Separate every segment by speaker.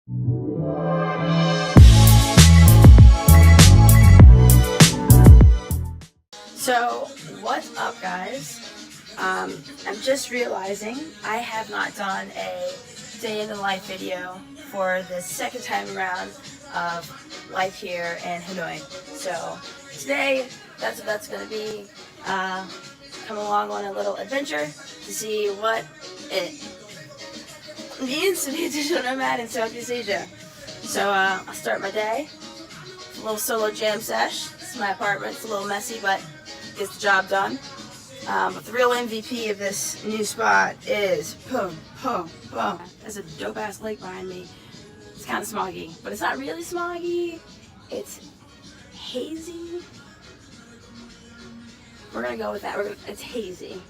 Speaker 1: So, what's up, guys? I'm just realizing I have not done a day in the life video for the second time around of life here in Hanoi. So today, that's what that's going to be. Come along on a little adventure to see what it means to be a digital nomad in Southeast Asia. So I'll start my day. A little solo jam sesh. This is my apartment. It's a little messy, but gets the job done. But the real MVP of this new spot is boom, boom, boom. There's a dope ass lake behind me. It's kind of smoggy, but it's not really smoggy. It's hazy. We're gonna go with that. It's hazy.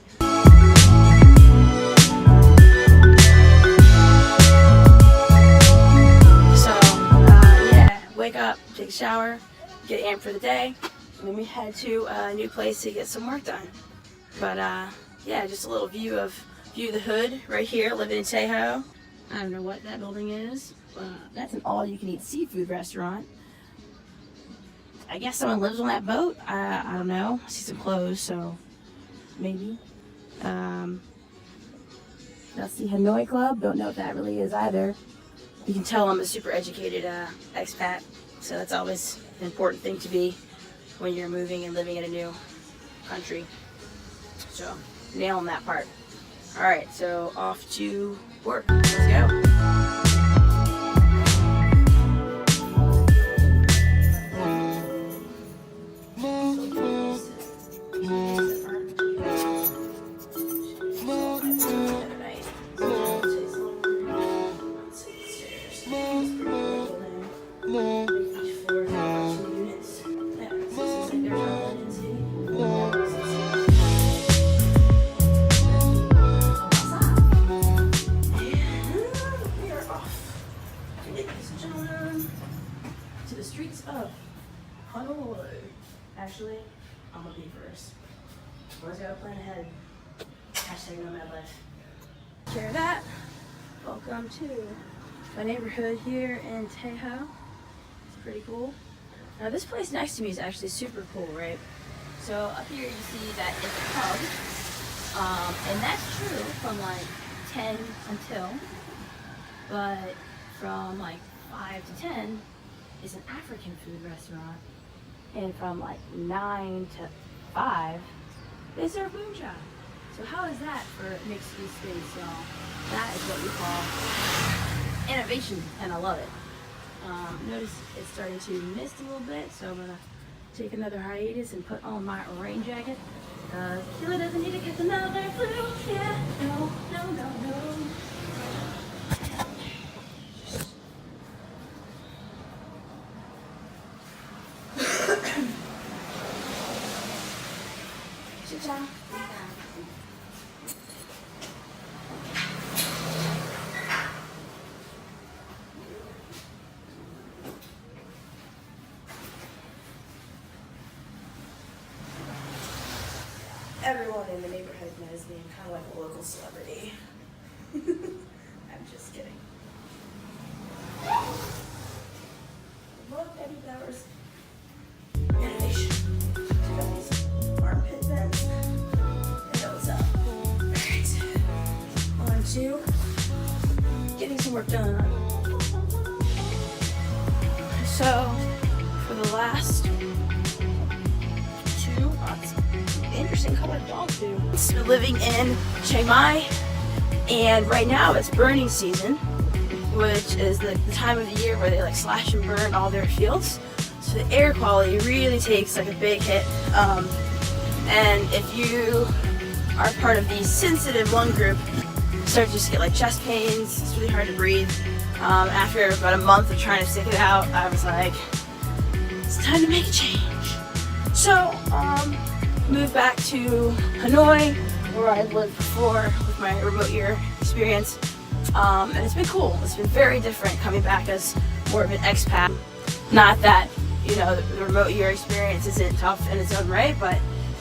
Speaker 1: So yeah, wake up, take a shower, get amped for the day, and then we head to a new place to get some work done. But yeah, just a little view of the hood right here, living in Tejo. I don't know what that building is. That's an all-you-can-eat seafood restaurant. I guess someone lives on that boat. I don't know. I see some clothes, so maybe. That's the Hanoi Club. Don't know what that really is either. You can tell I'm a super educated expat, so that's always an important thing to be when you're moving and living in a new country. So, nailing that part. Alright, so off to work. Let's go. To the streets of Hanoi. Actually, I'm gonna be first. Always gotta plan ahead. Hashtag nomad life. Share that. Welcome to my neighborhood here in Tejo. It's pretty cool. Now this place next to me is actually super cool, right? So up here you see that it's a pub. And that's true from like 10 until, but from like 5 to 10 is an African food restaurant, and from like 9 to 5 they serve moonshine. So how is that for mixed use space, y'all? That is what we call innovation, and I love it. Notice it's starting to mist a little bit, so I'm gonna take another hiatus and put on my rain jacket. Killer doesn't need to catch another flu. Yeah, no, no, no, no. Everyone in the neighborhood knows me. I'm kind of like a local celebrity. I'm just kidding. Look, Eddie Bowers. Innovation. Armpit bends. And those up. Alright. On to getting some work done. So, for the last 2 months, interesting colored dogs do. So living in Chiang Mai, and right now it's burning season, which is the time of the year where they like slash and burn all their fields. So the air quality really takes like a big hit. And if you are part of the sensitive lung group, you start to just get like chest pains. It's really hard to breathe. After about a month of trying to stick it out, I was like, it's time to make a change. So, moved back to Hanoi, where I lived before with my remote year experience. And it's been cool. It's been very different coming back as more of an expat. Not that, you know, the remote year experience isn't tough in its own right, but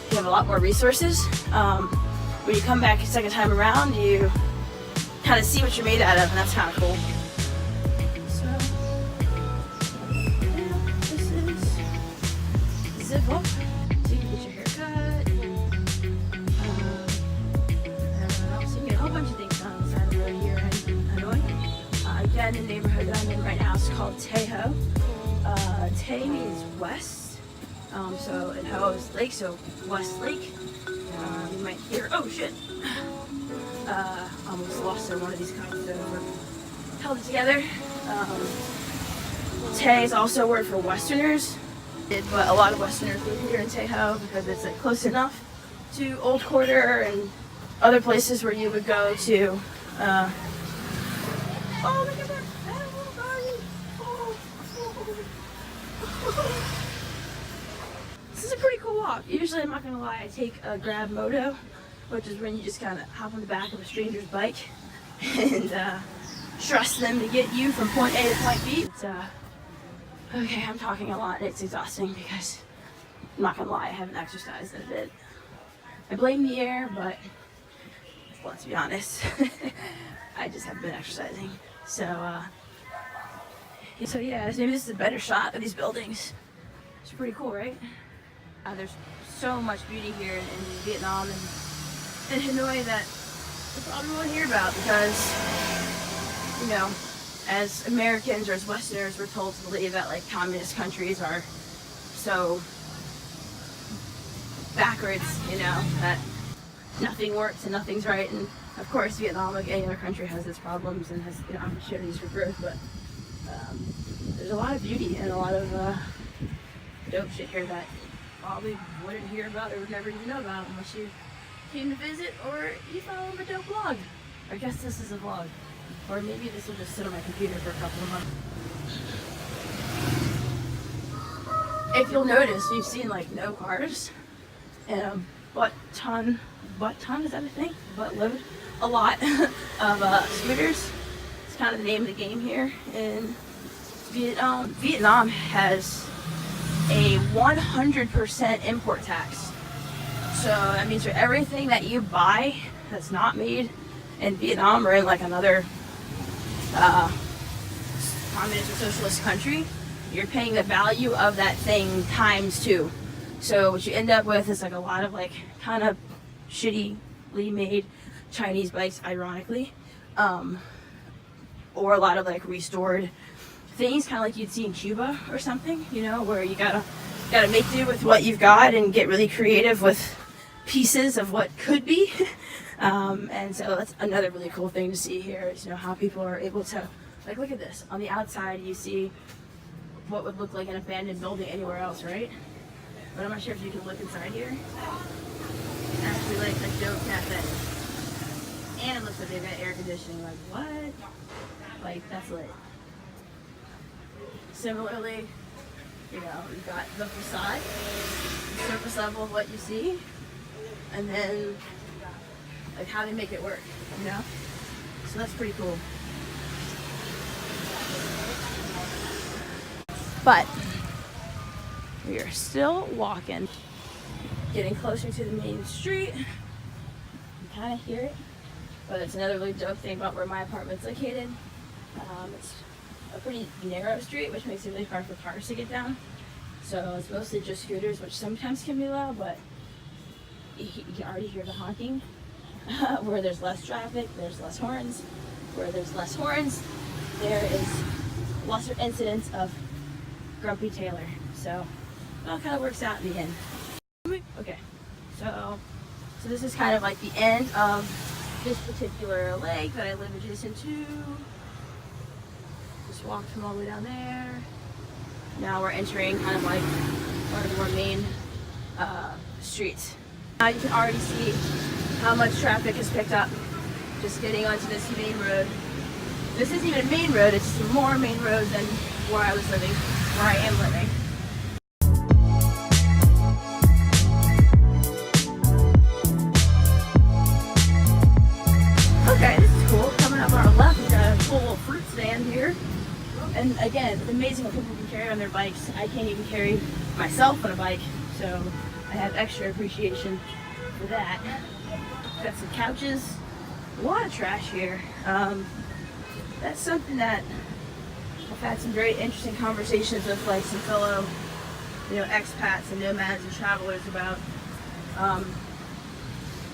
Speaker 1: you have a lot more resources. When you come back a second time around, you kind of see what you're made out of, and that's kind of cool. So, beautiful. So you can get your hair cut. So you can get a whole bunch of things done on the side of the road here in Hanoi. Again, the neighborhood that I'm in right now is called Taeho. Tae means west. So and Ho is lake, so West Lake. You might hear, oh shit. Almost lost in one of these comments that were held together. Tae is also a word for Westerners, but a lot of Westerners live here in Taeho because it's like close enough to Old Quarter and other places where you would go to. Oh, look at that animal garden! This is a pretty cool walk. Usually, I'm not gonna lie, I take a grab moto, which is when you just kind of hop on the back of a stranger's bike and trust them to get you from point A to point B. Okay, I'm talking a lot. It's exhausting because I'm not gonna lie, I haven't exercised in a bit. I blame the air, but let's be honest, I just haven't been exercising. So yeah, maybe this is a better shot of these buildings. It's pretty cool, right? There's so much beauty here in Vietnam and Hanoi that you probably won't hear about because, you know, as Americans or as Westerners, we're told to believe that like communist countries are so backwards, you know, that nothing works and nothing's right. And of course, Vietnam, like any other country, has its problems and has, you know, opportunities for growth. But there's a lot of beauty and a lot of dope shit here that probably wouldn't hear about or would never even know about unless you came to visit or you follow a dope vlog. I guess this is a vlog. Or maybe this will just sit on my computer for a couple of months. If you'll notice, you've seen like no cars and a butt ton, is that a thing? Butt load? A lot of scooters. It's kind of the name of the game here in Vietnam. Vietnam has a 100% import tax. So that means for everything that you buy that's not made in Vietnam or in like another communist or socialist country, you're paying the value of that thing times 2. So what you end up with is like a lot of like kind of shittily made Chinese bikes, ironically, or a lot of like restored things, kind of like you'd see in Cuba or something, you know, where you gotta make do with what you've got and get really creative with pieces of what could be. And so that's another really cool thing to see here is, you know, how people are able to, like, look at this. On the outside, you see what would look like an abandoned building anywhere else, right? But I'm not sure if you can look inside here. Actually, like a dope cafe. And it looks like they've got air conditioning. Like, what? Like, that's lit. Similarly, you know, you've got the facade, the surface level of what you see, and then like how they make it work, you know? So that's pretty cool. But we are still walking, getting closer to the main street. You kind of hear it, but it's another really dope thing about where my apartment's located. It's a pretty narrow street, which makes it really hard for cars to get down. So it's mostly just scooters, which sometimes can be loud, but you can already hear the honking. Where there's less traffic, there's less horns. Where there's less horns, there is lesser incidence of Grumpy Taylor. So it all kind of works out in the end. Okay, so this is kind of like the end of this particular lake that I live adjacent to. Just walked from all the way down there. Now we're entering kind of like one of the more main streets. Now you can already see how much traffic is picked up just getting onto this main road. This isn't even a main road, it's just more main road than where I was living, where I am living. Okay, this is cool. Coming up on our left, we've got a cool little fruit stand here. And again, it's amazing what people can carry on their bikes. I can't even carry myself on a bike, so I have extra appreciation for that. Got some couches, a lot of trash here. That's something that I've had some very interesting conversations with like some fellow expats and nomads and travelers about.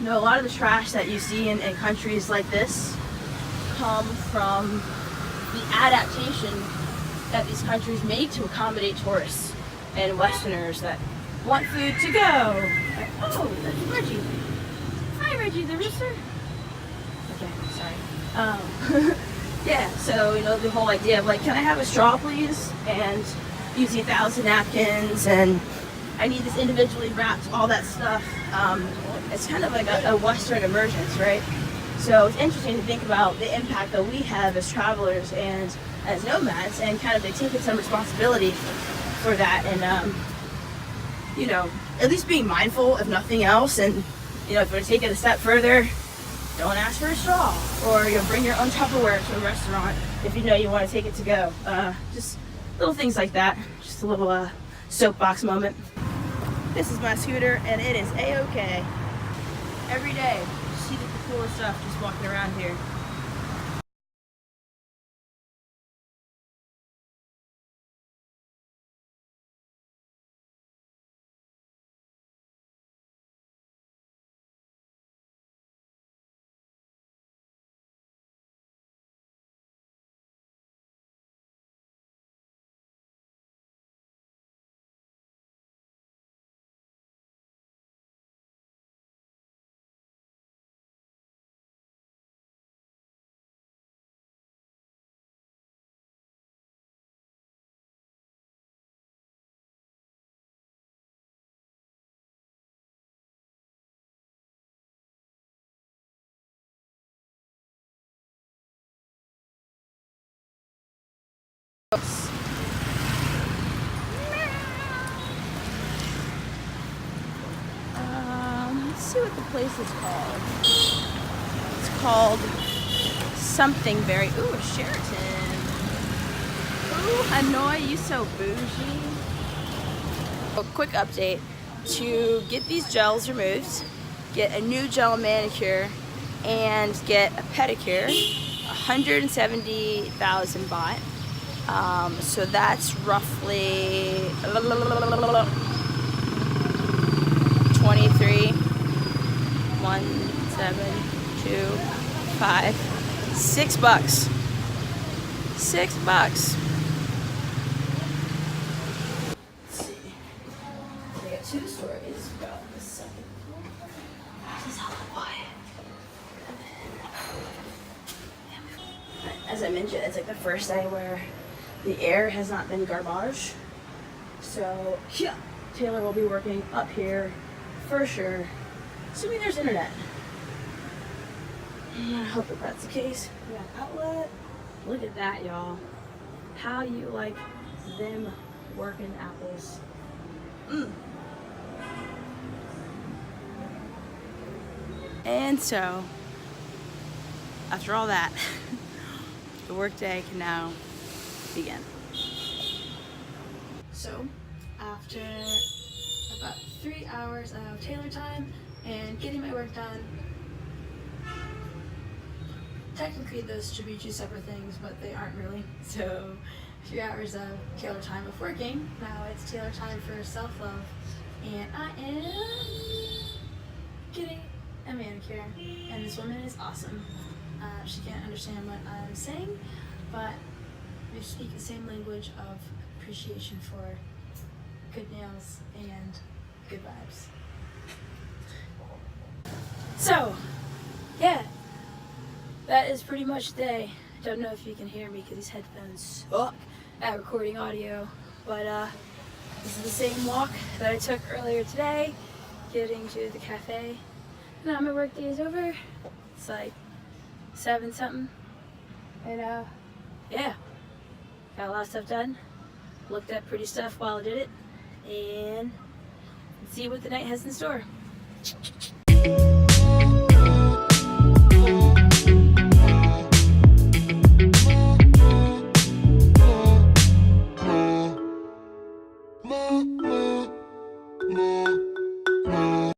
Speaker 1: A lot of the trash that you see in countries like this come from the adaptation that these countries make to accommodate tourists and Westerners that want food to go. Oh, that's Reggie. Hi, Reggie the rooster. Okay, sorry. Yeah, so the whole idea of like, can I have a straw, please? And using 1,000 napkins, and I need this individually wrapped, all that stuff. It's kind of like a Western emergence, right? So it's interesting to think about the impact that we have as travelers and as nomads, and kind of like taking some responsibility for that, and at least being mindful if nothing else. And if you want to take it a step further, don't ask for a straw, or bring your own Tupperware to a restaurant if you want to take it to go. Just little things like that. Just a little soapbox moment. This is my scooter, and it is a-okay. Every day, you see the coolest stuff just walking around here. Let's see what the place is called. It's called something very, ooh, Sheraton. Ooh, Hanoi, you so bougie. A quick update. To get these gels removed, get a new gel manicure, and get a pedicure, 170,000 baht. So that's roughly 23, 1, 7, 2, 5, $6. $6. Let's see. They got 2 stories. We got the second floor. This is hella quiet. As I mentioned, it's like the first day where the air has not been garbage. So yeah, Taylor will be working up here for sure, assuming there's internet. I hope that that's the case. We got outlet. Look at that, y'all. How you like them working apples? And so, after all that, the workday can now begin. So, after about 3 hours of Taylor time and getting my work done, technically those should be 2 separate things, but they aren't really. So 3 hours of Taylor time of working. Now it's Taylor time for self-love, and I am getting a manicure, and this woman is awesome. She can't understand what I'm saying, but we speak the same language of appreciation for good nails and good vibes. So, yeah, that is pretty much the day. I don't know if you can hear me because these headphones suck at recording audio, but this is the same walk that I took earlier today, getting to the cafe. Now my work day is over. It's like 7 something, and yeah, got a lot of stuff done. Looked at pretty stuff while I did it, and let's see what the night has in store.